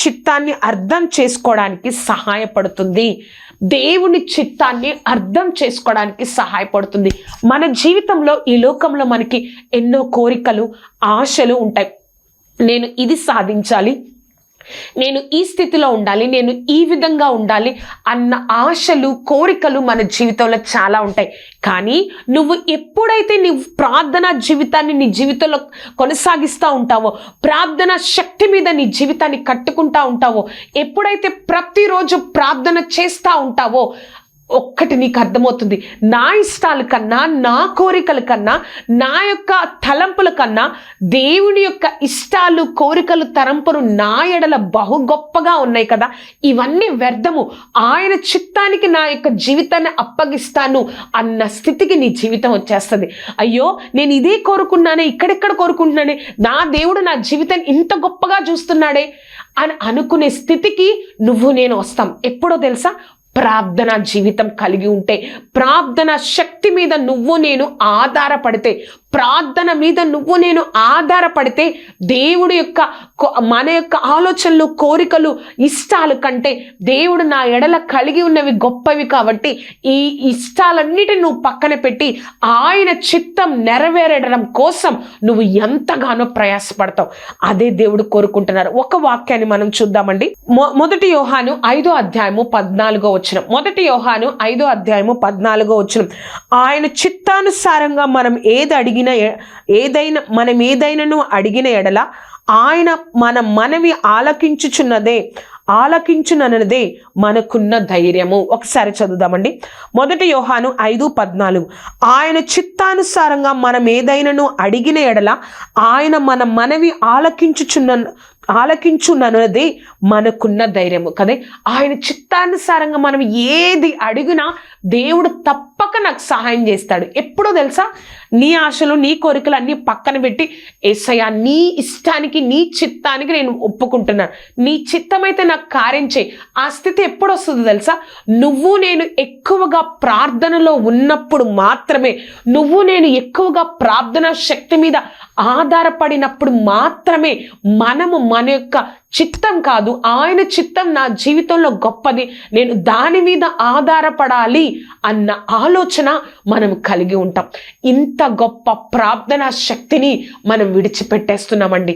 చిత్తాన్ని అర్థం చేసుకోవడానికి సహాయపడుతుంది. దేవుని చిత్తాన్ని అర్థం చేసుకోవడానికి సహాయపడుతుంది. మన జీవితంలో ఈ లోకంలో మనకి ఎన్నో కోరికలు, ఆశలు ఉంటాయి. నేను ఇది సాధించాలి, నేను ఈ స్థితిలో ఉండాలి, నేను ఈ విధంగా ఉండాలి అన్న ఆశలు, కోరికలు మన జీవితంలో చాలా ఉంటాయి. కానీ నువ్వు ఎప్పుడైతే నీ ప్రార్థనా జీవితాన్ని నీ జీవితంలో కొనసాగిస్తూ ఉంటావో, ప్రార్థనా శక్తి మీద నీ జీవితాన్ని కట్టుకుంటా ఉంటావో, ఎప్పుడైతే ప్రతిరోజు ప్రార్థన చేస్తూ ఉంటావో, ఒక్కటి నీకు అర్థమవుతుంది. నా ఇష్టాల కన్నా, నా కోరికల కన్నా, నా యొక్క తలంపుల కన్నా దేవుని యొక్క ఇష్టాలు, కోరికలు, తలంపులు నా ఎడల బహు గొప్పగా ఉన్నాయి కదా, ఇవన్నీ వ్యర్థము, ఆయన చిత్తానికి నా యొక్క జీవితాన్ని అప్పగిస్తాను అన్న స్థితికి నీ జీవితం వచ్చేస్తుంది. అయ్యో నేను ఇదే కోరుకున్నానే, ఇక్కడెక్కడ కోరుకుంటున్నానే, నా దేవుడు నా జీవితాన్ని ఇంత గొప్పగా చూస్తున్నాడే అని అనుకునే స్థితికి నువ్వు నేను వస్తాం. ఎప్పుడో తెలుసా? ప్రార్థన జీవితం కలిగి ఉంటే, ప్రార్థన శక్తి మీద నువ్వు నేను ఆధారపడితే, ప్రార్థన మీద నువ్వు నేను ఆధారపడితే, దేవుడి యొక్క మన యొక్క ఆలోచనలు, కోరికలు, ఇష్టాలు కంటే దేవుడు నా ఎడల కలిగి ఉన్నవి గొప్పవి. కాబట్టి ఈ ఇష్టాలన్నిటిని నువ్వు పక్కన పెట్టి ఆయన చిత్తం నెరవేరడం కోసం నువ్వు ఎంతగానో ప్రయాసపడతావు. అదే దేవుడు కోరుకుంటున్నారు. ఒక వాక్యాన్ని మనం చూద్దామండి. మొదటి యోహాను 5వ అధ్యాయము 14వ వచనం. మొదటి యోహాను 5వ అధ్యాయము 14వ వచనం. ఆయన చిత్తానుసారంగా మనం ఏదైనాను అడిగిన ఎడల ఆయన మన మనవి ఆలకించునన్నదే మనకున్న ధైర్యము. ఒకసారి చదువుదామండి. మొదటి యోహాను 5:14. ఆయన చిత్తానుసారంగా మనం ఏదైనాను అడిగిన ఎడల ఆయన మన మనవి ఆలకించునన్నదే మనకున్న ధైర్యము కదే. ఆయన చిత్తానుసారంగా మనం ఏది అడిగినా దేవుడు తప్పక నాకు సహాయం చేస్తాడు. ఎప్పుడో తెలుసా? నీ ఆశలు, నీ కోరికలు అన్నీ పక్కన పెట్టి, యేసయ్యా నీ ఇష్టానికి, నీ చిత్తానికి నేను ఒప్పుకుంటున్నాను, నీ చిత్తమైతే నాకు కార్యం చేయి. ఆ స్థితి ఎప్పుడు వస్తుందో తెలుసా? నువ్వు నేను ఎక్కువగా ప్రార్థనలో ఉన్నప్పుడు మాత్రమే, నువ్వు నేను ఎక్కువగా ప్రార్థన శక్తి మీద ఆధారపడినప్పుడు మాత్రమే మనము మన యొక్క చిత్తం కాదు, ఆయన చిత్తం నా జీవితంలో గొప్పది, నేను దాని మీద ఆధారపడాలి అన్న ఆలోచన మనం కలిగి ఉంటాం. ఇంత గొప్ప ప్రార్థనా శక్తిని మనం విడిచిపెట్టేస్తున్నామండి.